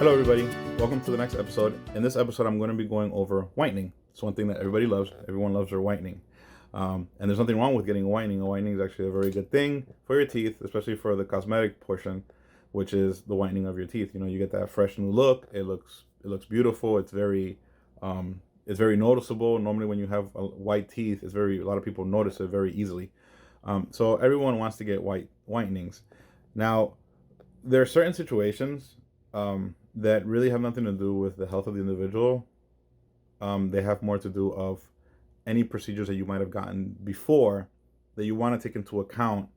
Hello everybody, welcome to the next episode. In this episode I'm going to be going over whitening. It's one thing that everybody loves. Everyone loves their whitening. And there's nothing wrong with getting a whitening. A whitening is actually a very good thing for your teeth, especially for the cosmetic portion, which is the whitening of your teeth. You know, you get that fresh new look. It looks beautiful. It's very noticeable. Normally when you have white teeth, a lot of people notice it very easily. So everyone wants to get whitenings. Now, there are certain situations that really have nothing to do with the health of the individual. They have more to do of any procedures that you might have gotten before that you want to take into account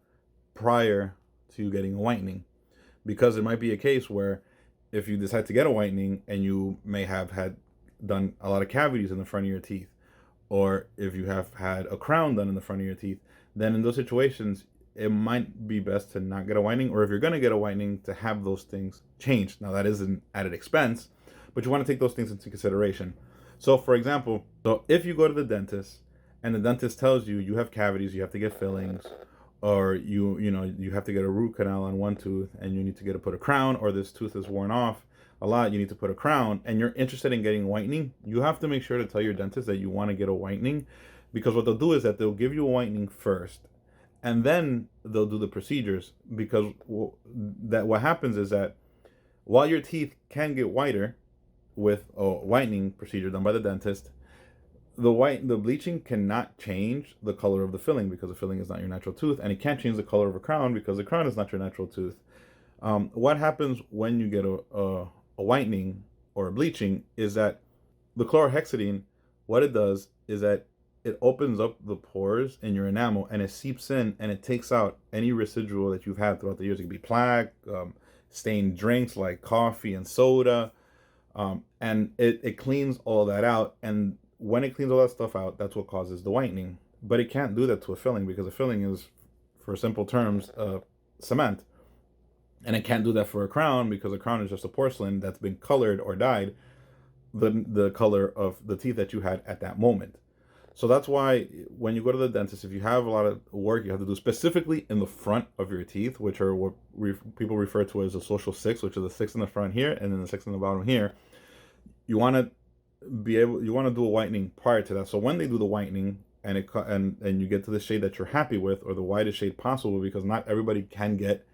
prior to getting a whitening. Because there might be a case where if you decide to get a whitening and you may have had done a lot of cavities in the front of your teeth, or if you have had a crown done in the front of your teeth, then in those situations it might be best to not get a whitening, or if you're going to get a whitening, to have those things changed. Now, that is an added expense, but you want to take those things into consideration. So, for example, if you go to the dentist and the dentist tells you you have cavities, you have to get fillings, or you have to get a root canal on one tooth and you need to put a crown, or this tooth is worn off a lot, you need to put a crown, and you're interested in getting whitening, you have to make sure to tell your dentist that you want to get a whitening, because what they'll do is that they'll give you a whitening first, and then they'll do the procedures. Because what happens is that while your teeth can get whiter with a whitening procedure done by the dentist, the bleaching cannot change the color of the filling, because the filling is not your natural tooth, and it can't change the color of a crown because the crown is not your natural tooth. What happens when you get a whitening or a bleaching is that the chlorhexidine, what it does is that it opens up the pores in your enamel, and it seeps in and it takes out any residual that you've had throughout the years. It could be plaque, stained drinks like coffee and soda, and it cleans all that out. And when it cleans all that stuff out, that's what causes the whitening. But it can't do that to a filling, because a filling is, for simple terms, cement. And it can't do that for a crown, because a crown is just a porcelain that's been colored or dyed the color of the teeth that you had at that moment. So that's why when you go to the dentist, if you have a lot of work you have to do specifically in the front of your teeth, which are what people refer to as a social six, which is the six in the front here and then the six in the bottom here, you want to do a whitening prior to that. So when they do the whitening and you get to the shade that you're happy with, or the whitest shade possible, because not everybody can get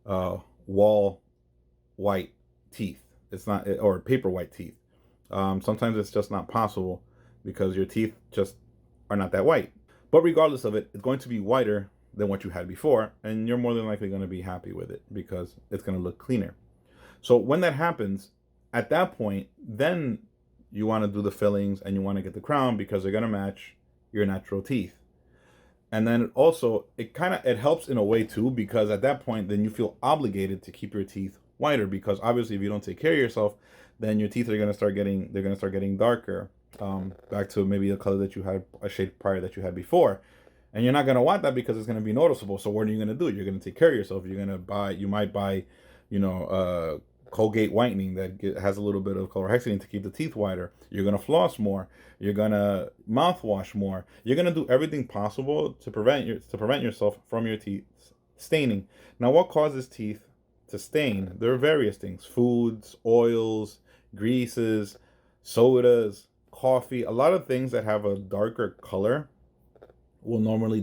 wall white teeth. It's not, or paper white teeth. Sometimes it's just not possible, because your teeth just are not that white. But regardless of it, it's going to be whiter than what you had before, and you're more than likely going to be happy with it because it's going to look cleaner. So when that happens, at that point, then you want to do the fillings and you want to get the crown, because they're going to match your natural teeth. And then also, it helps in a way too, because at that point, then you feel obligated to keep your teeth whiter, because obviously if you don't take care of yourself, then your teeth are going to start getting darker, back to maybe a color that you had, a shade prior that you had before. And you're not going to want that, because it's going to be noticeable. So what are you going to do? You're going to take care of yourself. You might buy Colgate whitening that has a little bit of chlorhexidine to keep the teeth whiter. You're going to floss more. You're going to mouthwash more. You're going to do everything possible to prevent yourself from your teeth staining. Now, what causes teeth to stain? There are various things: foods, oils, greases, sodas, coffee. A lot of things that have a darker color will normally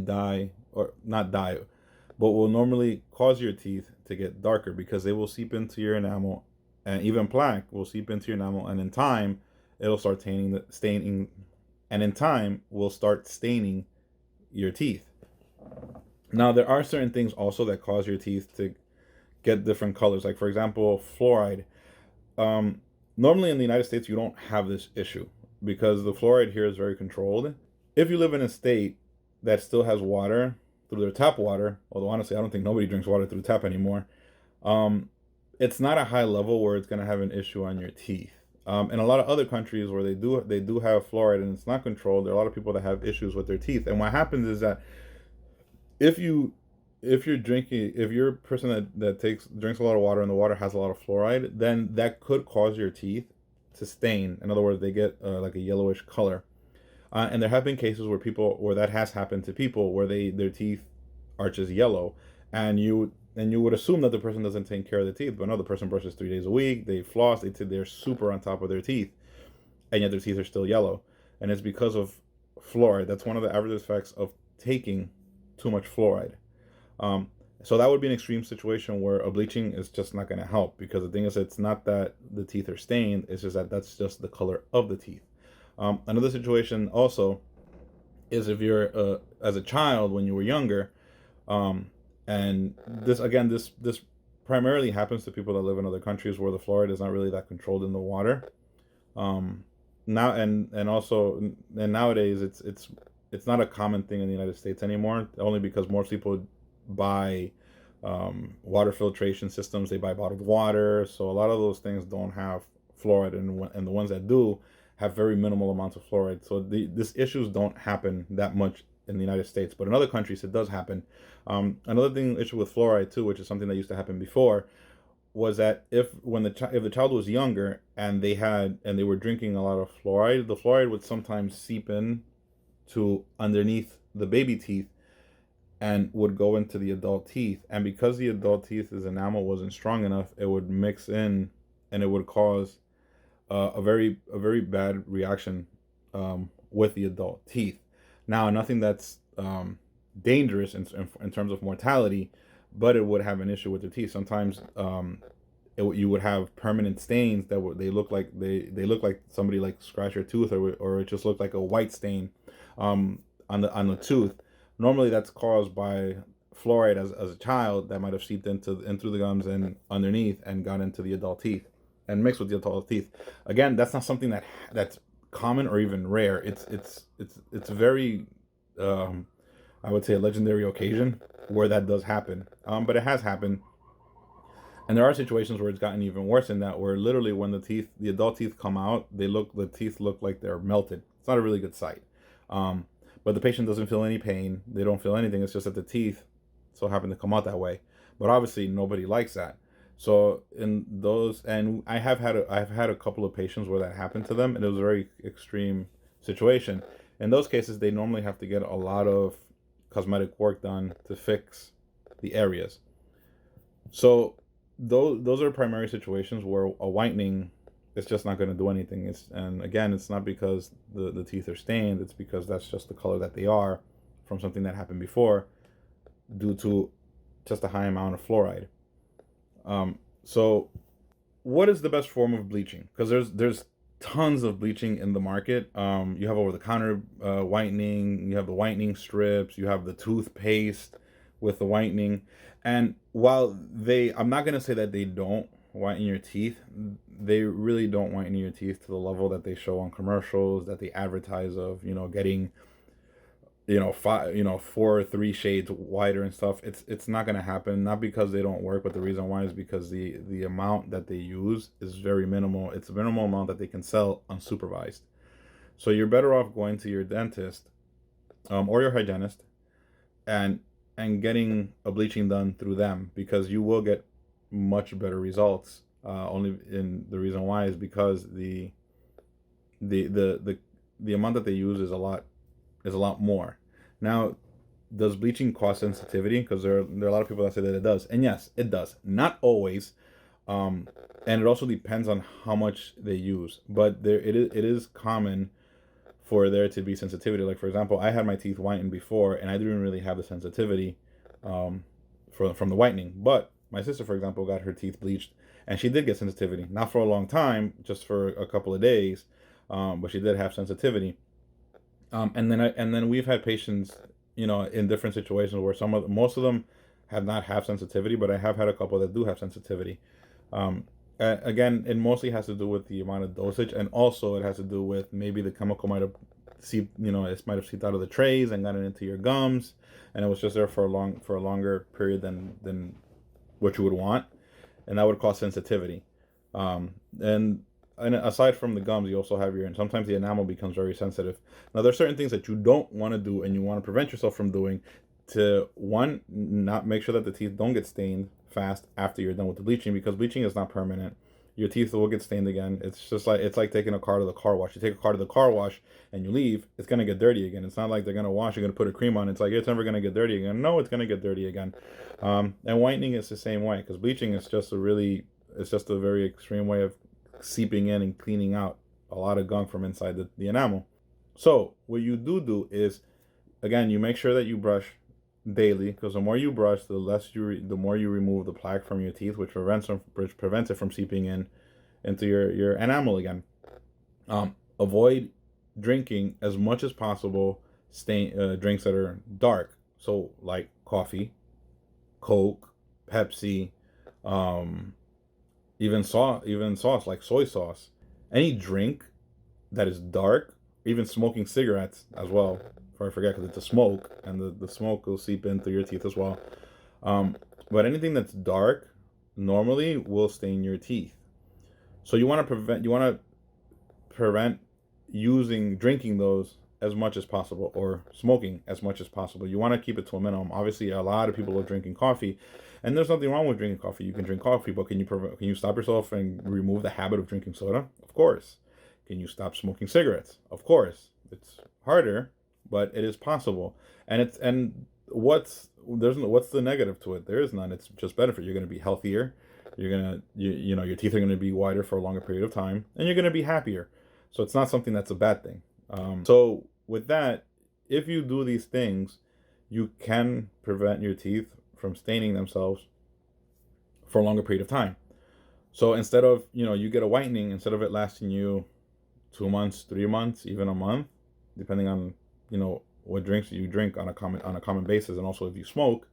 will normally cause your teeth to get darker, because they will seep into your enamel, and even plaque will seep into your enamel, and in time it'll start staining, and in time will start staining your teeth. Now, there are certain things also that cause your teeth to get different colors, like, for example, fluoride. Normally in the United States you don't have this issue, because the fluoride here is very controlled. If you live in a state that still has water through their tap water, although honestly I don't think nobody drinks water through the tap anymore, it's not a high level where it's going to have an issue on your teeth. In a lot of other countries where they do have fluoride and it's not controlled, there are a lot of people that have issues with their teeth. And what happens is that if you're a person that drinks a lot of water, and the water has a lot of fluoride, then that could cause your teeth to stain. In other words, they get like a yellowish color. And there have been cases where that has happened to people, where their teeth are just yellow, and and you would assume that the person doesn't take care of the teeth, but no, the person brushes 3 days a week. They floss. They're super on top of their teeth, and yet their teeth are still yellow, and it's because of fluoride. That's one of the adverse effects of taking too much fluoride. So that would be an extreme situation where a bleaching is just not going to help, because the thing is, it's not that the teeth are stained, it's just that that's just the color of the teeth. Another situation also is if you're as a child when you were younger, and this primarily happens to people that live in other countries where the fluoride is not really that controlled in the water. Now and also and nowadays it's not a common thing in the United States anymore, only because most people buy water filtration systems. They buy bottled water, so a lot of those things don't have fluoride, and the ones that do have very minimal amounts of fluoride. So these issues don't happen that much in the United States, but in other countries it does happen. Another issue with fluoride too, which is something that used to happen before, was that if the child was younger and they were drinking a lot of fluoride, the fluoride would sometimes seep in to underneath the baby teeth and would go into the adult teeth. And because the adult teeth's enamel wasn't strong enough, it would mix in and it would cause a very bad reaction with the adult teeth. Now, nothing that's dangerous in terms of mortality, but it would have an issue with the teeth. Sometimes you would have permanent stains that they look like somebody like scratched your tooth, or it just looked like a white stain on the tooth. Normally that's caused by fluoride as a child that might have seeped in through the gums and underneath and got into the adult teeth and mixed with the adult teeth. Again, that's not something that's common or even rare. It's very I would say a legendary occasion where that does happen. But it has happened. And there are situations where it's gotten even worse in that, where literally when the adult teeth come out, the teeth look like they're melted. It's not a really good sight. But the patient doesn't feel any pain. They don't feel anything. It's just that the teeth so happen to come out that way. But obviously nobody likes that. So in those, and I've had a couple of patients where that happened to them, and it was a very extreme situation. In those cases, they normally have to get a lot of cosmetic work done to fix the areas. So those are primary situations where a whitening is just not going to do anything. And again, it's not because the teeth are stained. It's because that's just the color that they are from something that happened before, due to just a high amount of fluoride. So what is the best form of bleaching? Because there's tons of bleaching in the market. You have over-the-counter whitening, you have the whitening strips, you have the toothpaste with the whitening. And while I'm not going to say that they don't whiten your teeth, they really don't whiten your teeth to the level that they show on commercials, that they advertise of, getting 4 or 3 shades whiter and stuff. It's not going to happen, not because they don't work, but the reason why is because the amount that they use is very minimal. It's a minimal amount that they can sell unsupervised. So you're better off going to your dentist or your hygienist and getting a bleaching done through them, because you will get much better results. Only in the reason why is because the amount that they use is a lot more. Now, does bleaching cause sensitivity? Because there are a lot of people that say that it does, and yes, it does. Not always, and it also depends on how much they use. But it is common for there to be sensitivity. Like, for example, I had my teeth whitened before, and I didn't really have the sensitivity from the whitening. But my sister, for example, got her teeth bleached, and she did get sensitivity. Not for a long time, just for a couple of days, but she did have sensitivity. And then we've had patients, in different situations where most of them have not have sensitivity, but I have had a couple that do have sensitivity. Again, it mostly has to do with the amount of dosage, and also it has to do with maybe the chemical might have seeped out of the trays and gotten into your gums, and it was just there for a longer period than what you would want, and that would cause sensitivity. And aside from the gums, you also have sometimes the enamel becomes very sensitive. Now, there's certain things that you don't want to do and you want to prevent yourself from doing to, one, not make sure that the teeth don't get stained fast after you're done with the bleaching, because bleaching is not permanent. your teeth will get stained again. It's like taking a car to the car wash. You take a car to the car wash and you leave, it's gonna get dirty again. It's not like they're gonna wash, you're gonna put a cream on. It's like it's never gonna get dirty again. No, it's gonna get dirty again. And whitening is the same way, because bleaching is just a very extreme way of seeping in and cleaning out a lot of gunk from inside the enamel. So what you do is, again, you make sure that you brush daily, because the more you brush, the more you remove the plaque from your teeth, which prevents it from seeping in into your enamel again. Avoid drinking as much as possible drinks that are dark, so like coffee, Coke, Pepsi, even sauce like soy sauce. Any drink that is dark, even smoking cigarettes as well, before I forget, because it's a smoke, and the smoke will seep into your teeth as well. But anything that's dark normally will stain your teeth. So you want to prevent drinking those as much as possible, or smoking as much as possible. You want to keep it to a minimum. Obviously, a lot of people are drinking coffee, and there's nothing wrong with drinking coffee. You can drink coffee, but can you stop yourself and remove the habit of drinking soda? Of course. Can you stop smoking cigarettes? Of course. It's harder, but it is possible. And what's the negative to it? There is none. It's just benefit. You're going to be healthier. Your teeth are going to be whiter for a longer period of time, and you're going to be happier. So it's not something that's a bad thing. So with that, if you do these things, you can prevent your teeth from staining themselves for a longer period of time. So instead of, you get a whitening, instead of it lasting you 2 months, 3 months, even a month, depending on, what drinks you drink on a common basis, and also if you smoke,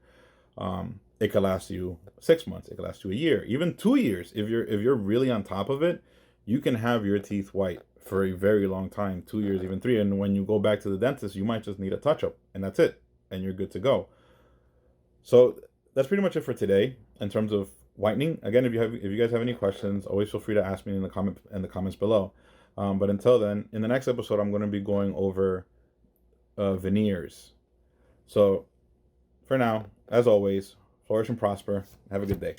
it could last you 6 months, it could last you a year, even 2 years. If you're really on top of it, you can have your teeth white for a very long time, 2 years, even 3. And when you go back to the dentist, you might just need a touch-up, and that's it, and you're good to go. So that's pretty much it for today in terms of whitening. Again, if you guys have any questions, always feel free to ask me in the comments below. But until then, in the next episode, I'm going to be going over veneers. So for now, as always, flourish and prosper. Have a good day.